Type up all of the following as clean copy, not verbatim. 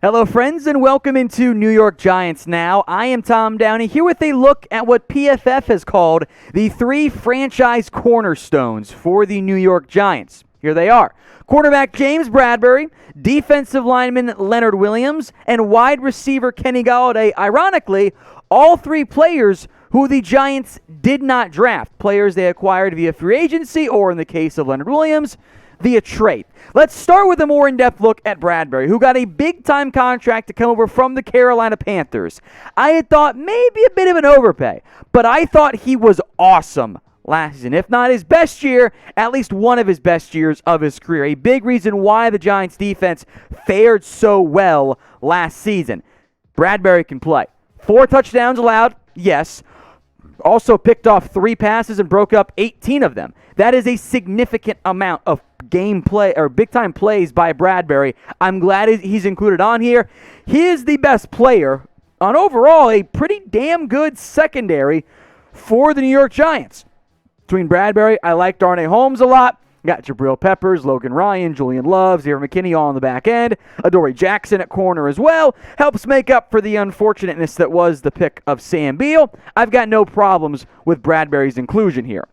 Hello, friends, and welcome into New York Giants Now. I am Tom Downey, here with a look at what PFF has called the three franchise cornerstones for the New York Giants. Here they are. Quarterback James Bradberry, defensive lineman Leonard Williams, and wide receiver Kenny Golladay. Ironically, all three players who the Giants did not draft, players they acquired via free agency or, in the case of Leonard Williams, via trade. Let's start with a more in-depth look at Bradberry, who got a big-time contract to come over from the Carolina Panthers. I had thought maybe a bit of an overpay, but I thought he was awesome last season. If not his best year, at least one of his best years of his career. A big reason why the Giants defense fared so well last season. Bradberry can play. 4 touchdowns allowed, yes. Also picked off 3 passes and broke up 18 of them. That is a significant amount of game play or big-time plays by Bradberry. I'm glad he's included on here. He is the best player on overall a pretty damn good secondary for the New York Giants. Between Bradberry, I like Darnay Holmes a lot. Got Jabril Peppers, Logan Ryan, Julian Love, Xavier McKinney all on the back end. Adoree Jackson at corner as well. Helps make up for the unfortunateness that was the pick of Sam Beal. I've got no problems with Bradberry's inclusion here.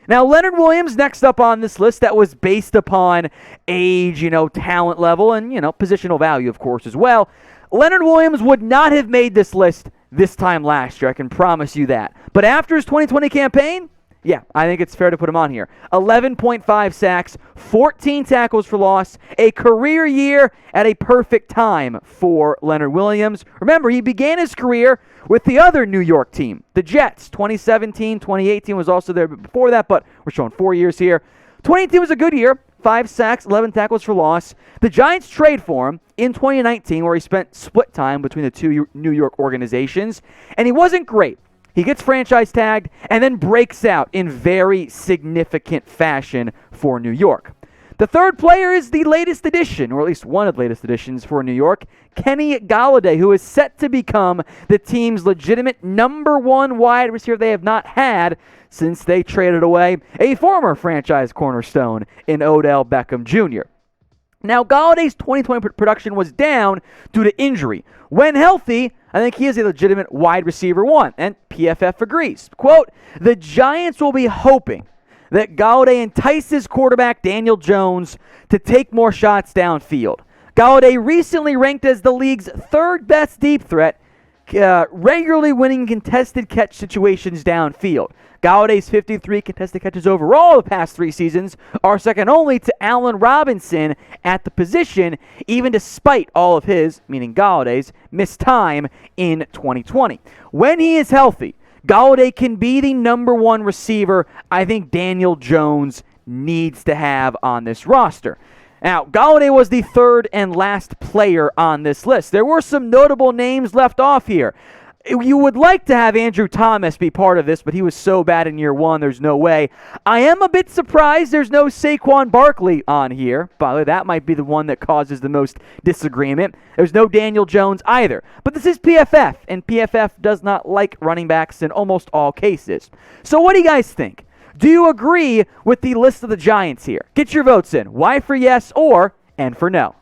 Now, Leonard Williams next up on this list that was based upon age, talent level, and, positional value, of course, as well. Leonard Williams would not have made this list this time last year, I can promise you that. But after his 2020 campaign, yeah, I think it's fair to put him on here. 11.5 sacks, 14 tackles for loss, a career year at a perfect time for Leonard Williams. Remember, he began his career with the other New York team, the Jets. 2017, 2018 was also there before that, but we're showing 4 years here. 2018 was a good year. 5 sacks, 11 tackles for loss. The Giants trade for him in 2019, where he spent split time between the two New York organizations, and he wasn't great. He gets franchise tagged and then breaks out in very significant fashion for New York. The third player is the latest addition, or at least one of the latest additions for New York, Kenny Golladay, who is set to become the team's legitimate number 1 wide receiver they have not had since they traded away a former franchise cornerstone in Odell Beckham Jr. Now, Galladay's 2020 production was down due to injury. When healthy, I think he is a legitimate wide receiver 1, and PFF agrees. Quote, "The Giants will be hoping that Golladay entices quarterback Daniel Jones to take more shots downfield. Golladay recently ranked as the league's 3rd best deep threat, regularly winning contested catch situations downfield. Galladay's 53 contested catches overall the past 3 seasons are second only to Allen Robinson at the position, even despite all of his, meaning Galladay's, missed time in 2020. When he is healthy, Golladay can be the number 1 receiver I think Daniel Jones needs to have on this roster." Now, Golladay was the 3rd and last player on this list. There were some notable names left off here. You would like to have Andrew Thomas be part of this, but he was so bad in year 1, there's no way. I am a bit surprised there's no Saquon Barkley on here. By the way, that might be the one that causes the most disagreement. There's no Daniel Jones either. But this is PFF, and PFF does not like running backs in almost all cases. So what do you guys think? Do you agree with the list of the Giants here? Get your votes in. Y for yes or N for no.